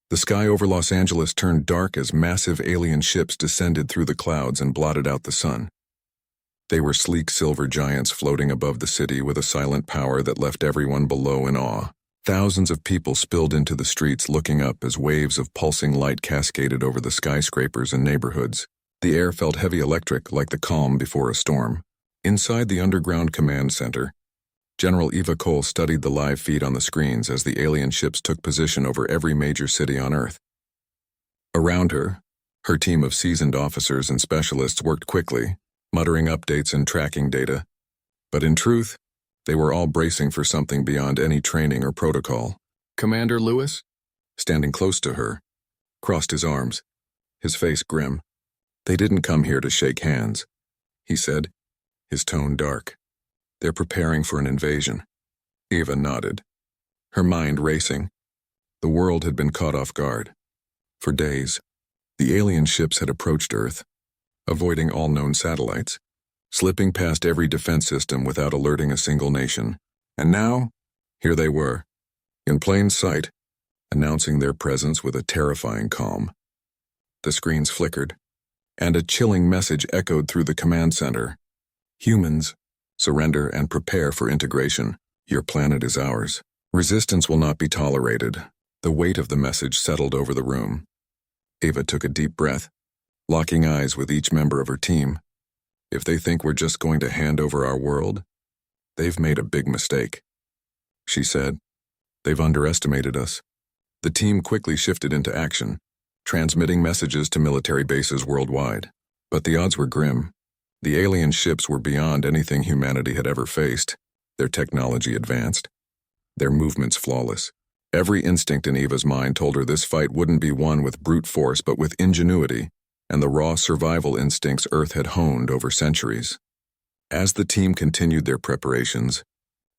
The sky over Los Angeles turned dark as massive alien ships descended through the clouds and blotted out the sun. They were sleek silver giants floating above the city with a silent power that left everyone below in awe. Thousands of people spilled into the streets looking up as waves of pulsing light cascaded over the skyscrapers and neighborhoods. The air felt heavy electric like the calm before a storm. Inside the underground command center, General Eva Cole studied the live feed on the screens as the alien ships took position over every major city on Earth. Around her, her team of seasoned officers and specialists worked quickly, muttering updates and tracking data. But in truth, they were all bracing for something beyond any training or protocol. Commander Lewis, standing close to her, crossed his arms, his face grim. "They didn't come here to shake hands," he said, his tone dark. "They're preparing for an invasion." Eva nodded, her mind racing. The world had been caught off guard. For days, the alien ships had approached Earth, avoiding all known satellites, slipping past every defense system without alerting a single nation. And now, here they were, in plain sight, announcing their presence with a terrifying calm. The screens flickered, and a chilling message echoed through the command center. "Humans, surrender and prepare for integration. Your planet is ours. Resistance will not be tolerated." The weight of the message settled over the room. Eva took a deep breath, locking eyes with each member of her team. If they think we're just going to hand over our world, they've made a big mistake, she said. "They've underestimated us." The team quickly shifted into action, transmitting messages to military bases worldwide. But the odds were grim. The alien ships were beyond anything humanity had ever faced, their technology advanced, their movements flawless. Every instinct in Eva's mind told her this fight wouldn't be won with brute force but with ingenuity and the raw survival instincts Earth had honed over centuries. As the team continued their preparations,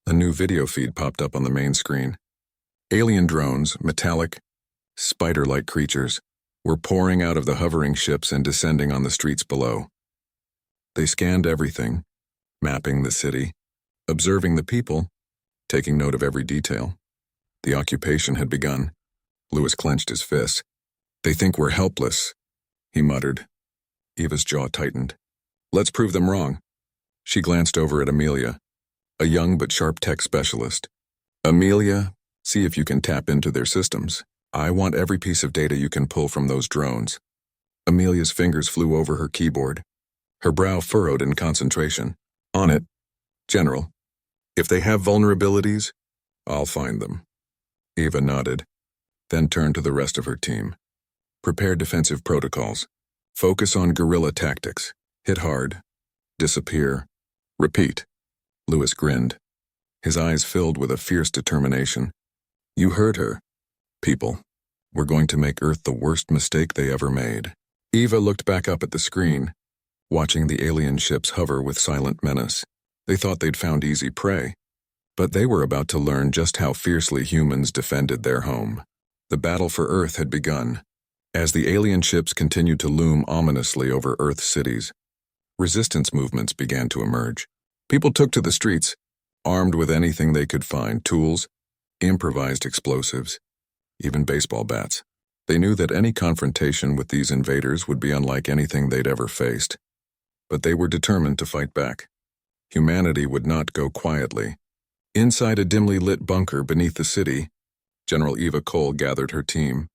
a new video feed popped up on the main screen. Alien drones, metallic, spider-like creatures, were pouring out of the hovering ships and descending on the streets below. They scanned everything, mapping the city, observing the people, taking note of every detail. The occupation had begun. Lewis clenched his fists. "They think we're helpless," he muttered. Eva's jaw tightened. "Let's prove them wrong." She glanced over at Amelia, a young but sharp tech specialist. "Amelia, see if you can tap into their systems. I want every piece of data you can pull from those drones." Amelia's fingers flew over her keyboard, her brow furrowed in concentration. "On it, General. If they have vulnerabilities, I'll find them." Eva nodded, then turned to the rest of her team. "Prepare defensive protocols. Focus on guerrilla tactics. Hit hard. Disappear. Repeat." Lewis grinned, his eyes filled with a fierce determination. "You heard her. People, we're going to make Earth the worst mistake they ever made." Eva looked back up at the screen, watching the alien ships hover with silent menace. They thought they'd found easy prey, but they were about to learn just how fiercely humans defended their home. The battle for Earth had begun. As the alien ships continued to loom ominously over Earth's cities, resistance movements began to emerge. People took to the streets, armed with anything they could find: tools, improvised explosives, even baseball bats. They knew that any confrontation with these invaders would be unlike anything they'd ever faced. But they were determined to fight back. Humanity would not go quietly. Inside a dimly lit bunker beneath the city, General Eva Cole gathered her team.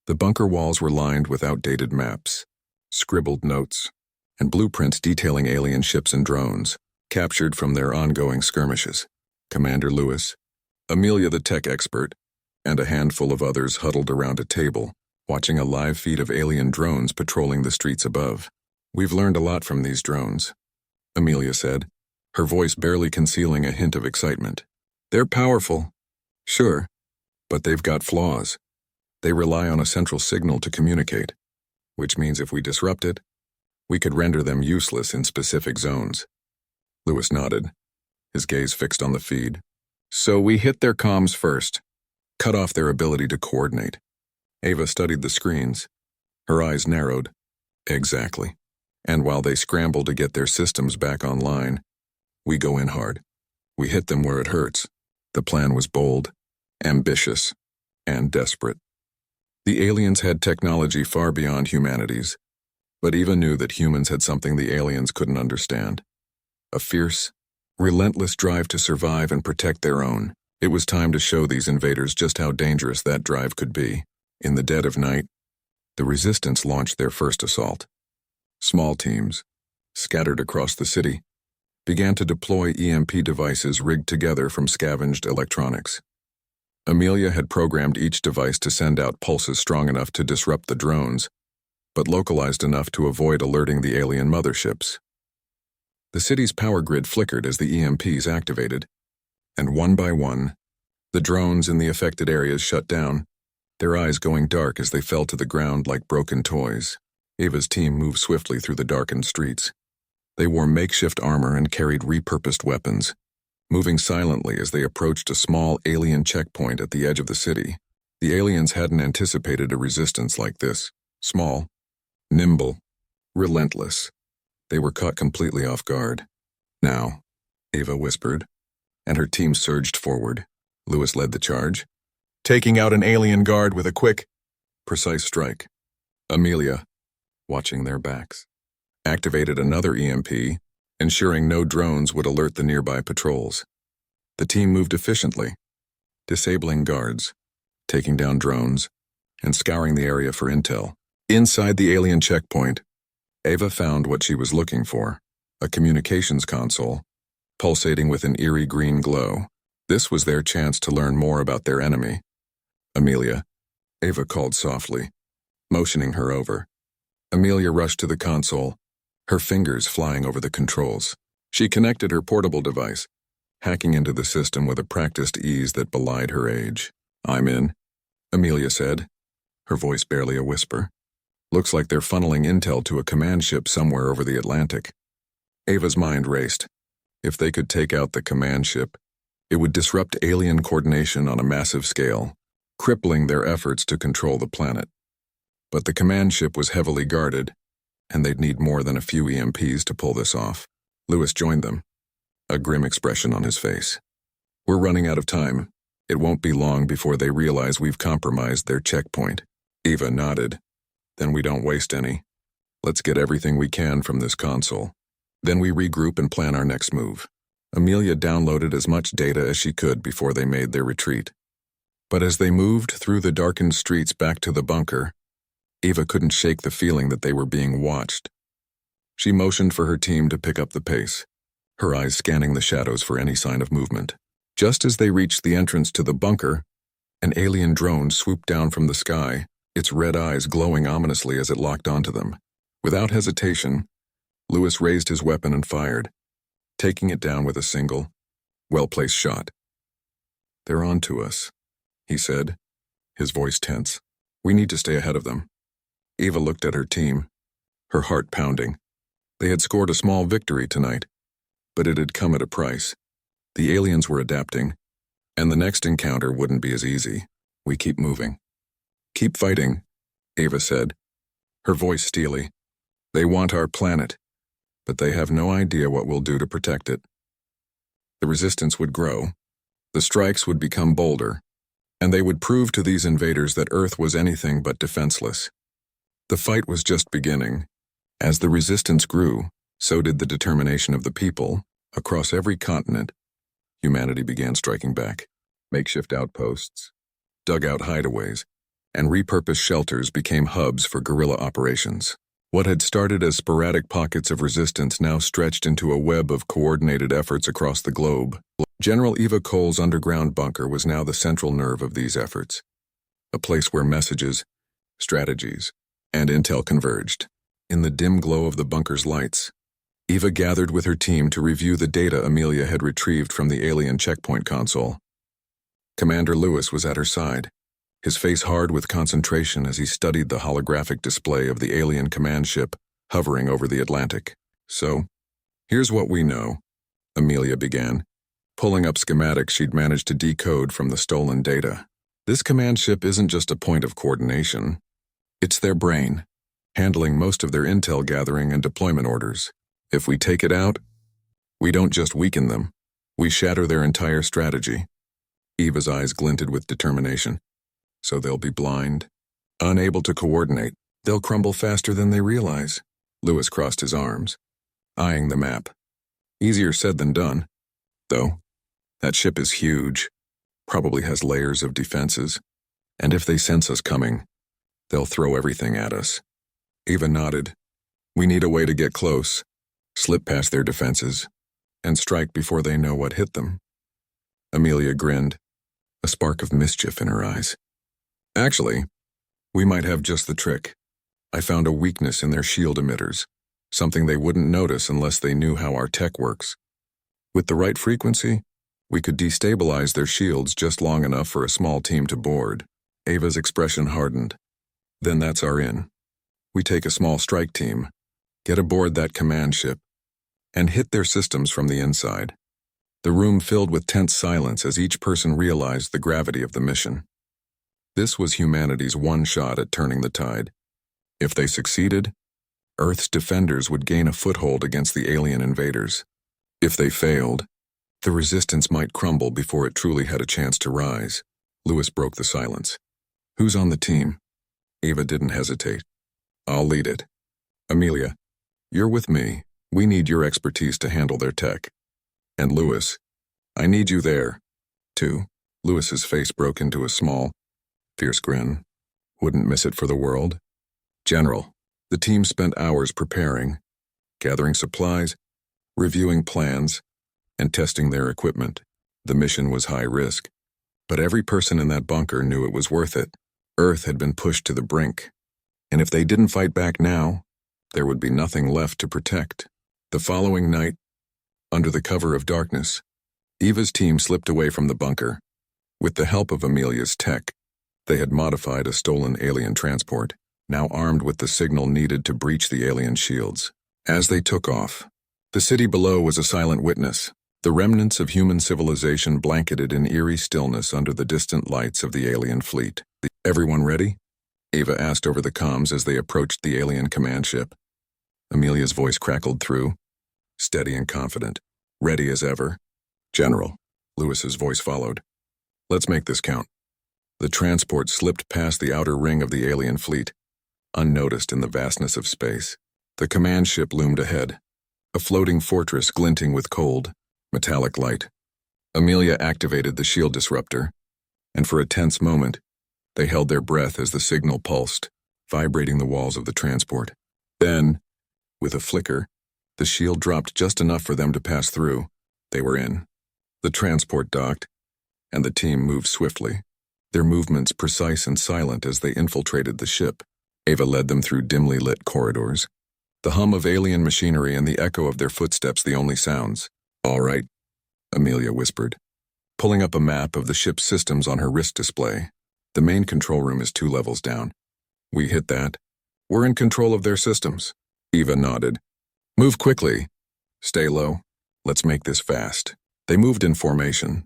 The bunker walls were lined with outdated maps, scribbled notes, and blueprints detailing alien ships and drones, captured from their ongoing skirmishes. Commander Lewis, Amelia the tech expert, and a handful of others huddled around a table, watching a live feed of alien drones patrolling the streets above. "We've learned a lot from these drones," Amelia said, her voice barely concealing a hint of excitement. "They're powerful, sure, but they've got flaws. They rely on a central signal to communicate, which means if we disrupt it, we could render them useless in specific zones." Lewis nodded, his gaze fixed on the feed. "So we hit their comms first, cut off their ability to coordinate." Eva studied the screens, her eyes narrowed. "Exactly. And while they scramble to get their systems back online, we go in hard. We hit them where it hurts." The plan was bold, ambitious, and desperate. The aliens had technology far beyond humanity's, but Eva knew that humans had something the aliens couldn't understand. A fierce, relentless drive to survive and protect their own. It was time to show these invaders just how dangerous that drive could be. In the dead of night, the Resistance launched their first assault. Small teams, scattered across the city, began to deploy EMP devices rigged together from scavenged electronics. Amelia had programmed each device to send out pulses strong enough to disrupt the drones, but localized enough to avoid alerting the alien motherships. The city's power grid flickered as the EMPs activated, and one by one, the drones in the affected areas shut down, their eyes going dark as they fell to the ground like broken toys. Eva's team moved swiftly through the darkened streets. They wore makeshift armor and carried repurposed weapons, moving silently as they approached a small alien checkpoint at the edge of the city. The aliens hadn't anticipated a resistance like this. Small, nimble, relentless. They were caught completely off guard. "Now," Eva whispered, and her team surged forward. Lewis led the charge, taking out an alien guard with a quick, precise strike. Amelia, watching their backs, activated another EMP, ensuring no drones would alert the nearby patrols. The team moved efficiently, disabling guards, taking down drones, and scouring the area for intel. Inside the alien checkpoint, Eva found what she was looking for, a communications console, pulsating with an eerie green glow. This was their chance to learn more about their enemy. "Amelia," Eva called softly, motioning her over. Amelia rushed to the console, her fingers flying over the controls. She connected her portable device, hacking into the system with a practiced ease that belied her age. "I'm in," Amelia said, her voice barely a whisper. "Looks like they're funneling intel to a command ship somewhere over the Atlantic." Ava's mind raced. If they could take out the command ship, it would disrupt alien coordination on a massive scale, crippling their efforts to control the planet. But the command ship was heavily guarded, and they'd need more than a few EMPs to pull this off. Lewis joined them, a grim expression on his face. "We're running out of time. It won't be long before they realize we've compromised their checkpoint." Eva nodded. "Then we don't waste any. Let's get everything we can from this console. Then we regroup and plan our next move." Amelia downloaded as much data as she could before they made their retreat. But as they moved through the darkened streets back to the bunker, Eva couldn't shake the feeling that they were being watched. She motioned for her team to pick up the pace, her eyes scanning the shadows for any sign of movement. Just as they reached the entrance to the bunker, an alien drone swooped down from the sky, its red eyes glowing ominously as it locked onto them. Without hesitation, Lewis raised his weapon and fired, taking it down with a single, well-placed shot. "They're on to us," he said, his voice tense. "We need to stay ahead of them." Eva looked at her team, her heart pounding. They had scored a small victory tonight, but it had come at a price. The aliens were adapting, and the next encounter wouldn't be as easy. "We keep moving." "Keep fighting," Eva said, her voice steely. "They want our planet, but they have no idea what we'll do to protect it." The resistance would grow, the strikes would become bolder, and they would prove to these invaders that Earth was anything but defenseless. The fight was just beginning. As the resistance grew, so did the determination of the people. Across every continent, humanity began striking back. Makeshift outposts, dugout hideaways, and repurposed shelters became hubs for guerrilla operations. What had started as sporadic pockets of resistance now stretched into a web of coordinated efforts across the globe. General Eva Cole's underground bunker was now the central nerve of these efforts, a place where messages, strategies, and intel converged. In the dim glow of the bunker's lights, Eva gathered with her team to review the data Amelia had retrieved from the alien checkpoint console. Commander Lewis was at her side, his face hard with concentration as he studied the holographic display of the alien command ship hovering over the Atlantic. "So, here's what we know," Amelia began, pulling up schematics she'd managed to decode from the stolen data. "This command ship isn't just a point of coordination. It's their brain, handling most of their intel gathering and deployment orders. If we take it out, we don't just weaken them, we shatter their entire strategy." Eva's eyes glinted with determination. "So they'll be blind, Unable to coordinate, they'll crumble faster than they realize. Lewis crossed his arms, eyeing the map. Easier said than done. Though, that ship is huge, probably has layers of defenses, and if they sense us coming, they'll throw everything at us. Eva nodded. We need a way to get close, slip past their defenses, and strike before they know what hit them. Amelia grinned, a spark of mischief in her eyes. Actually, we might have just the trick. I found a weakness in their shield emitters, something they wouldn't notice unless they knew how our tech works. With the right frequency, we could destabilize their shields just long enough for a small team to board. Ava's expression hardened. Then that's our in. We take a small strike team, get aboard that command ship, and hit their systems from the inside. The room filled with tense silence as each person realized the gravity of the mission. This was humanity's one shot at turning the tide. If they succeeded, Earth's defenders would gain a foothold against the alien invaders. If they failed, the resistance might crumble before it truly had a chance to rise. Lewis broke the silence. Who's on the team? Eva didn't hesitate. I'll lead it. Amelia, you're with me. We need your expertise to handle their tech. And Lewis, I need you there, too. Lewis's face broke into a small, fierce grin. Wouldn't miss it for the world. General, the team spent hours preparing, gathering supplies, reviewing plans, and testing their equipment. The mission was high risk, but every person in that bunker knew it was worth it. Earth had been pushed to the brink, and if they didn't fight back now, there would be nothing left to protect. The following night, under the cover of darkness, Eva's team slipped away from the bunker. With the help of Amelia's tech, they had modified a stolen alien transport, now armed with the signal needed to breach the alien shields. As they took off, the city below was a silent witness, the remnants of human civilization blanketed in eerie stillness under the distant lights of the alien fleet. Everyone ready? Eva asked over the comms as they approached the alien command ship. Amelia's voice crackled through, steady and confident. Ready as ever. General, Lewis's voice followed. Let's make this count. The transport slipped past the outer ring of the alien fleet, unnoticed in the vastness of space. The command ship loomed ahead, a floating fortress glinting with cold, metallic light. Amelia activated the shield disruptor, and for a tense moment, they held their breath as the signal pulsed, vibrating the walls of the transport. Then, with a flicker, the shield dropped just enough for them to pass through. They were in. The transport docked, and the team moved swiftly, their movements precise and silent as they infiltrated the ship. Eva led them through dimly lit corridors, the hum of alien machinery and the echo of their footsteps the only sounds. All right, Amelia whispered, pulling up a map of the ship's systems on her wrist display. The main control room is 2 levels down. We hit that. We're in control of their systems. Eva nodded. Move quickly. Stay low. Let's make this fast. They moved in formation,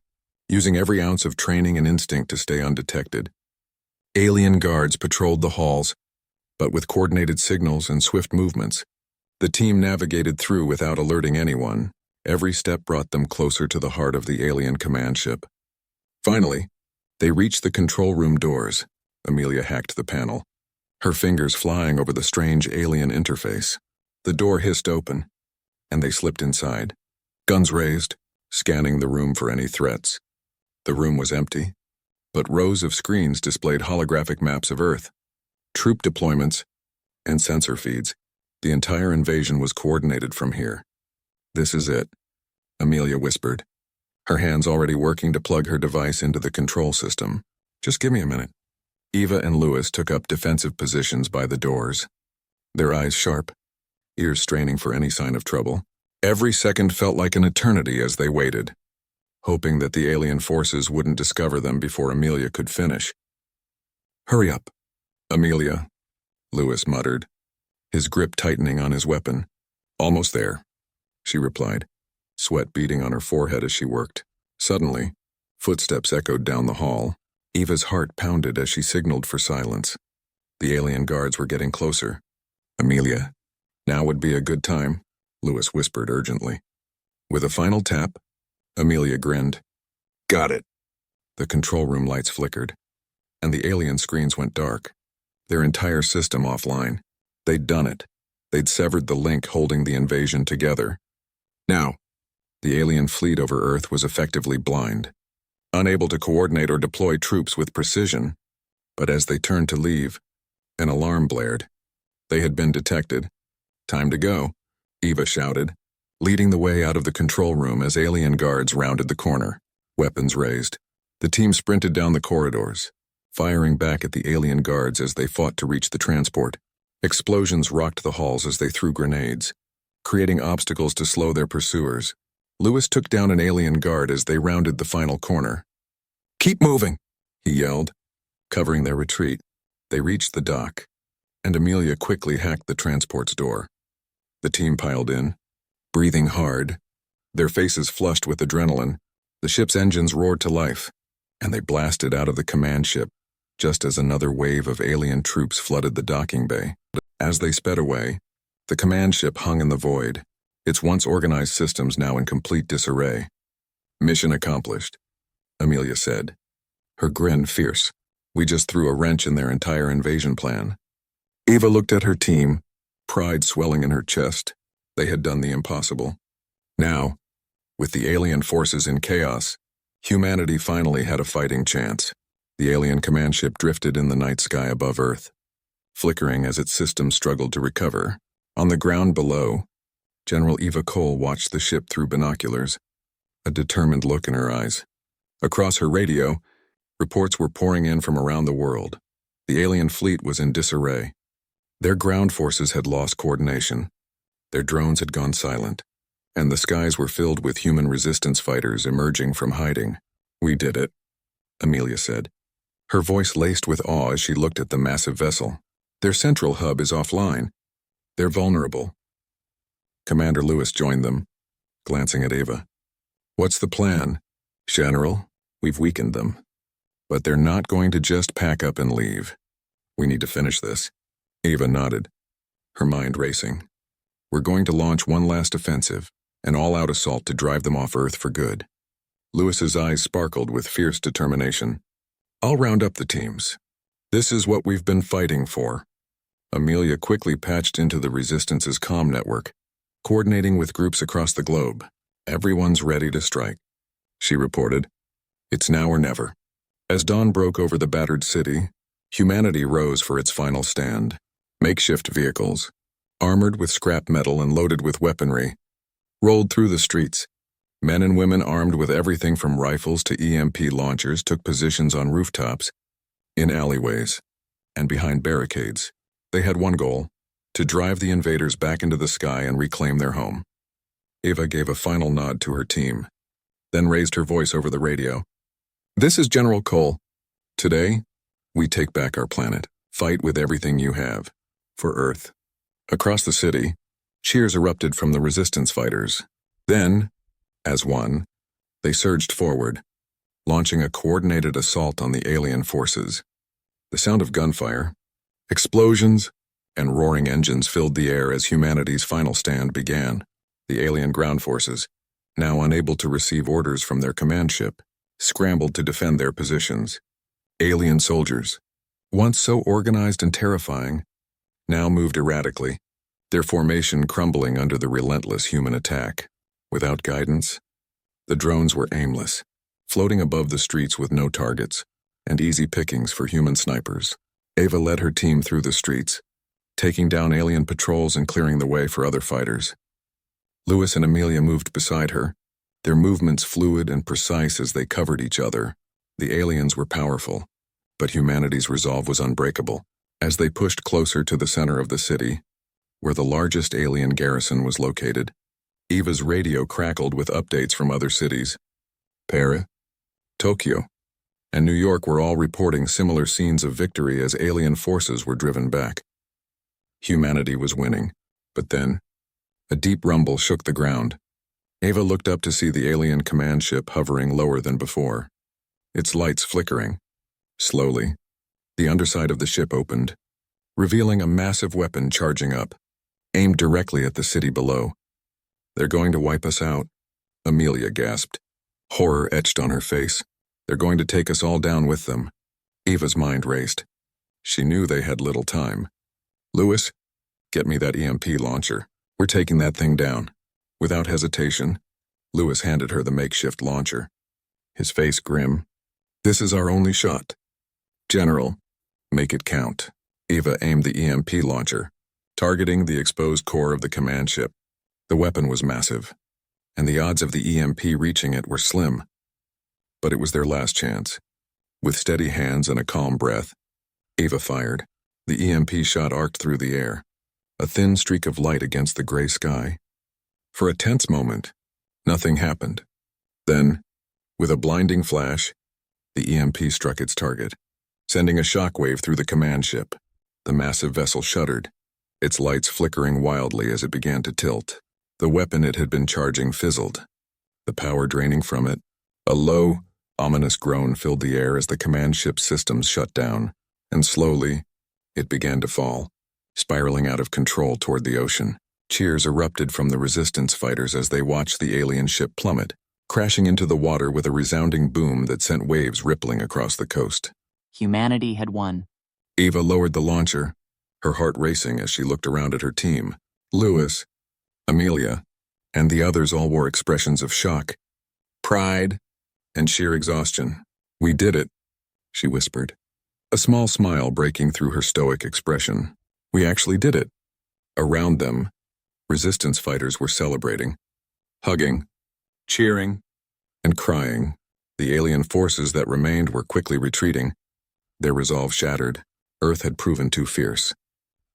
using every ounce of training and instinct to stay undetected. Alien guards patrolled the halls, but with coordinated signals and swift movements, the team navigated through without alerting anyone. Every step brought them closer to the heart of the alien command ship. Finally, they reached the control room doors. Amelia hacked the panel, her fingers flying over the strange alien interface. The door hissed open, and they slipped inside, guns raised, scanning the room for any threats. The room was empty, but rows of screens displayed holographic maps of Earth, troop deployments, and sensor feeds. The entire invasion was coordinated from here. This is it, Amelia whispered, her hands already working to plug her device into the control system. Just give me a minute. Eva and Lewis took up defensive positions by the doors, their eyes sharp, ears straining for any sign of trouble. Every second felt like an eternity as they waited, hoping that the alien forces wouldn't discover them before Amelia could finish. Hurry up, Amelia, Lewis muttered, his grip tightening on his weapon. Almost there, she replied, sweat beading on her forehead as she worked. Suddenly, footsteps echoed down the hall. Eva's heart pounded as she signaled for silence. The alien guards were getting closer. Amelia, now would be a good time, Lewis whispered urgently. With a final tap, Amelia grinned. Got it. The control room lights flickered, and the alien screens went dark. their entire system offline. They'd done it. They'd severed the link holding the invasion together. Now, the alien fleet over Earth was effectively blind, unable to coordinate or deploy troops with precision. But as they turned to leave, an alarm blared. They had been detected. "Time to go," Eva shouted, leading the way out of the control room as alien guards rounded the corner, weapons raised. The team sprinted down the corridors, firing back at the alien guards as they fought to reach the transport. Explosions rocked the halls as they threw grenades, creating obstacles to slow their pursuers. Lewis took down an alien guard as they rounded the final corner. "Keep moving," he yelled, covering their retreat. They reached the dock, and Amelia quickly hacked the transport's door. The team piled in, breathing hard, their faces flushed with adrenaline. The ship's engines roared to life, and they blasted out of the command ship just as another wave of alien troops flooded the docking bay. As they sped away, the command ship hung in the void, its once organized systems now in complete disarray. "Mission accomplished," Amelia said, her grin fierce. "We just threw a wrench in their entire invasion plan." Eva looked at her team, pride swelling in her chest. They had done the impossible. Now, with the alien forces in chaos, humanity finally had a fighting chance. The alien command ship drifted in the night sky above Earth, flickering as its systems struggled to recover. On the ground below, General Eva Cole watched the ship through binoculars, a determined look in her eyes. Across her radio, reports were pouring in from around the world. The alien fleet was in disarray. Their ground forces had lost coordination. Their drones had gone silent, and the skies were filled with human resistance fighters emerging from hiding. "We did it," Amelia said, her voice laced with awe as she looked at the massive vessel. "Their central hub is offline. They're vulnerable." Commander Lewis joined them, glancing at Eva. "What's the plan?" "General, we've weakened them. But they're not going to just pack up and leave. We need to finish this." Eva nodded, her mind racing. "We're going to launch one last offensive, an all-out assault to drive them off Earth for good." Lewis's eyes sparkled with fierce determination. "I'll round up the teams. This is what we've been fighting for." Amelia quickly patched into the Resistance's comm network, coordinating with groups across the globe. "Everyone's ready to strike," she reported. "It's now or never." As dawn broke over the battered city, humanity rose for its final stand. Makeshift vehicles, armored with scrap metal and loaded with weaponry, rolled through the streets. Men and women armed with everything from rifles to EMP launchers took positions on rooftops, in alleyways, and behind barricades. They had one goal: to drive the invaders back into the sky and reclaim their home. Eva gave a final nod to her team, then raised her voice over the radio. "This is General Cole. Today, we take back our planet. Fight with everything you have. For Earth." Across the city, cheers erupted from the resistance fighters. Then, as one, they surged forward, launching a coordinated assault on the alien forces. The sound of gunfire, explosions, and roaring engines filled the air as humanity's final stand began. The alien ground forces, now unable to receive orders from their command ship, scrambled to defend their positions. Alien soldiers, once so organized and terrifying, now moved erratically, their formation crumbling under the relentless human attack. Without guidance, the drones were aimless, floating above the streets with no targets, and easy pickings for human snipers. Eva led her team through the streets, taking down alien patrols and clearing the way for other fighters. Lewis and Amelia moved beside her, their movements fluid and precise as they covered each other. The aliens were powerful, but humanity's resolve was unbreakable. As they pushed closer to the center of the city, where the largest alien garrison was located, Eva's radio crackled with updates from other cities. Paris, Tokyo, and New York were all reporting similar scenes of victory as alien forces were driven back. Humanity was winning, but then, a deep rumble shook the ground. Eva looked up to see the alien command ship hovering lower than before, its lights flickering. Slowly, the underside of the ship opened, revealing a massive weapon charging up, aimed directly at the city below. "They're going to wipe us out," Amelia gasped, horror etched on her face. "They're going to take us all down with them." Eva's mind raced. She knew they had little time. "Lewis, get me that EMP launcher. We're taking that thing down." Without hesitation, Lewis handed her the makeshift launcher. His face grim. "This is our only shot." "General, make it count." Eva aimed the EMP launcher, targeting the exposed core of the command ship. The weapon was massive, and the odds of the EMP reaching it were slim. But it was their last chance. With steady hands and a calm breath, Eva fired. The EMP shot arced through the air, a thin streak of light against the gray sky. For a tense moment, nothing happened. Then, with a blinding flash, the EMP struck its target, sending a shockwave through the command ship. The massive vessel shuddered, its lights flickering wildly as it began to tilt. The weapon it had been charging fizzled, the power draining from it. A low, ominous groan filled the air as the command ship's systems shut down, and slowly, it began to fall, spiraling out of control toward the ocean. Cheers erupted from the resistance fighters as they watched the alien ship plummet, crashing into the water with a resounding boom that sent waves rippling across the coast. Humanity had won. Eva lowered the launcher, her heart racing as she looked around at her team. Lewis, Amelia, and the others all wore expressions of shock, pride, and sheer exhaustion. "We did it," she whispered, a small smile breaking through her stoic expression. "We actually did it." Around them, resistance fighters were celebrating, hugging, cheering, and crying. The alien forces that remained were quickly retreating, their resolve shattered. Earth had proven too fierce,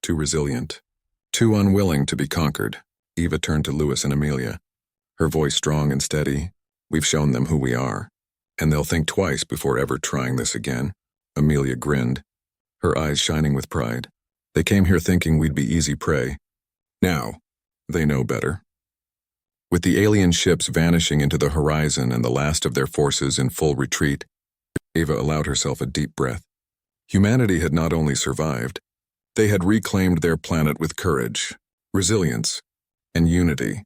too resilient, too unwilling to be conquered. Eva turned to Lewis and Amelia, her voice strong and steady. "We've shown them who we are, and they'll think twice before ever trying this again." Amelia grinned, her eyes shining with pride. "They came here thinking we'd be easy prey. Now, they know better." With the alien ships vanishing into the horizon and the last of their forces in full retreat, Eva allowed herself a deep breath. Humanity had not only survived, they had reclaimed their planet with courage, resilience, and unity.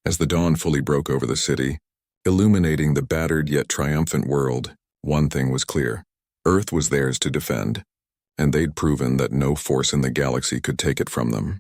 As the dawn fully broke over the city, illuminating the battered yet triumphant world, one thing was clear. Earth was theirs to defend, and they'd proven that no force in the galaxy could take it from them.